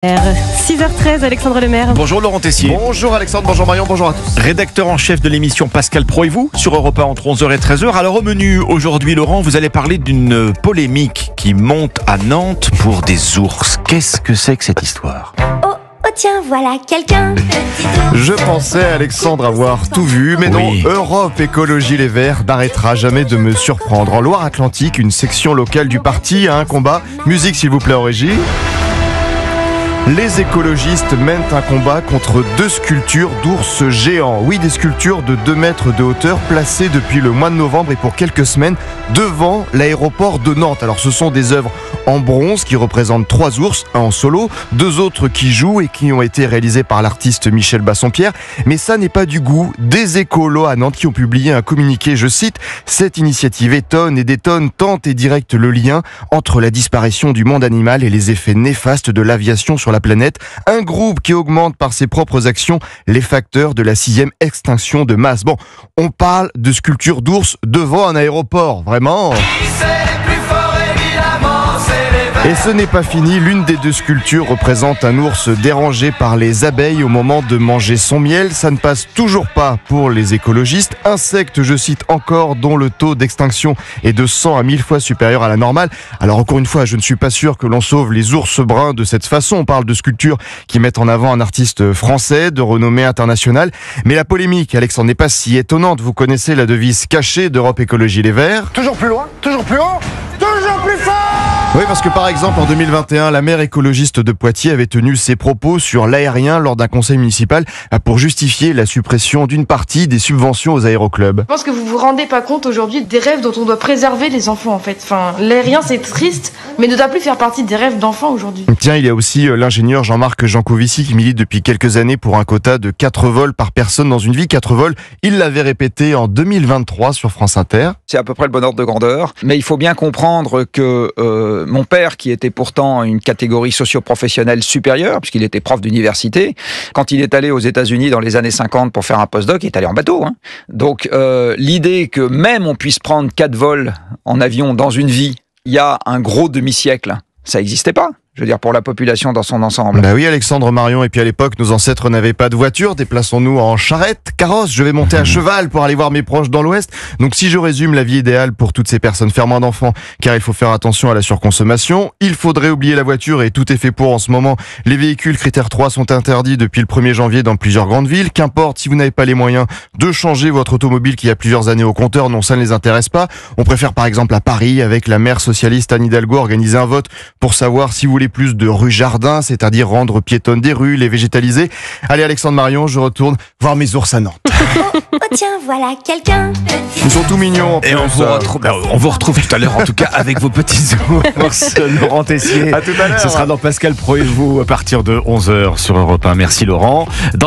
6h13, Alexandre Lemaire. Bonjour Laurent Tessier. Bonjour Alexandre, bonjour Marion, bonjour à tous. Rédacteur en chef de l'émission Pascal Pro et vous sur Europe 1 entre 11h et 13h. Alors au menu aujourd'hui Laurent, vous allez parler d'une polémique qui monte à Nantes pour des ours. Qu'est-ce que c'est que cette histoire ? Oh tiens, voilà quelqu'un. Je pensais Alexandre avoir tout vu, mais non, Oui. Europe Écologie Les Verts n'arrêtera jamais de me surprendre. En Loire-Atlantique, une section locale du parti a un combat. Musique s'il vous plaît en régie. Les écologistes mènent un combat contre deux sculptures d'ours géants. Oui, des sculptures de 2 mètres de hauteur placées depuis le mois de novembre et pour quelques semaines devant l'aéroport de Nantes. Alors ce sont des œuvres en bronze qui représentent 3 ours, un en solo, 2 autres qui jouent et qui ont été réalisés par l'artiste Michel Bassompierre. Mais ça n'est pas du goût des écolos à Nantes qui ont publié un communiqué, je cite, « Cette initiative étonne et détonne tant et direct le lien entre la disparition du monde animal et les effets néfastes de l'aviation sur la planète. Un groupe qui augmente par ses propres actions les facteurs de la 6e extinction de masse. » Bon, on parle de sculptures d'ours devant un aéroport, vraiment. Et ce n'est pas fini, l'une des 2 sculptures représente un ours dérangé par les abeilles au moment de manger son miel. Ça ne passe toujours pas pour les écologistes. Insectes, je cite encore, dont le taux d'extinction est de 100 à 1000 fois supérieur à la normale. Alors encore une fois, je ne suis pas sûr que l'on sauve les ours bruns de cette façon. On parle de sculptures qui mettent en avant un artiste français de renommée internationale. Mais la polémique, Alexandre, n'est pas si étonnante. Vous connaissez la devise cachée d'Europe Écologie Les Verts. Toujours plus loin, toujours plus haut, toujours plus fort. Oui, parce que par exemple, en 2021, la maire écologiste de Poitiers avait tenu ses propos sur l'aérien lors d'un conseil municipal pour justifier la suppression d'une partie des subventions aux aéroclubs. Je pense que vous vous rendez pas compte aujourd'hui des rêves dont on doit préserver les enfants en fait. Enfin, l'aérien c'est triste, mais ne doit plus faire partie des rêves d'enfants aujourd'hui. Tiens, il y a aussi l'ingénieur Jean-Marc Jancovici qui milite depuis quelques années pour un quota de 4 vols par personne dans une vie. 4 vols, il l'avait répété en 2023 sur France Inter. C'est à peu près le bon ordre de grandeur. Mais il faut bien comprendre que mon père, qui était pourtant une catégorie socio-professionnelle supérieure, puisqu'il était prof d'université, quand il est allé aux États-Unis dans les années 50 pour faire un postdoc, il est allé en bateau. Donc l'idée que même on puisse prendre 4 vols en avion dans une vie, il y a un gros demi-siècle, ça n'existait pas. Je veux dire, pour la population dans son ensemble. Bah oui, Alexandre Marion, et puis à l'époque, nos ancêtres n'avaient pas de voiture, déplaçons-nous en charrette, carrosse, je vais monter à cheval pour aller voir mes proches dans l'Ouest. Donc si je résume la vie idéale pour toutes ces personnes, faire moins d'enfants, car il faut faire attention à la surconsommation, il faudrait oublier la voiture et tout est fait pour en ce moment. Les véhicules critère 3 sont interdits depuis le 1er janvier dans plusieurs grandes villes. Qu'importe, si vous n'avez pas les moyens de changer votre automobile qui a plusieurs années au compteur, non, ça ne les intéresse pas. On préfère par exemple à Paris, avec la maire socialiste Anne Hidalgo, organiser un vote pour savoir si vous voulez plus de rues jardins, c'est-à-dire rendre piétonnes des rues, les végétaliser. Allez Alexandre Marion, je retourne voir mes ours à Nantes. Oh tiens, voilà quelqu'un. Ils sont tout mignons en plus. Et on vous retrouve tout à l'heure en tout cas avec vos petits ours. Laurent Tessier. À tout à l'heure. Ce sera dans Pascal Pro et vous à partir de 11h sur Europe 1. Merci Laurent.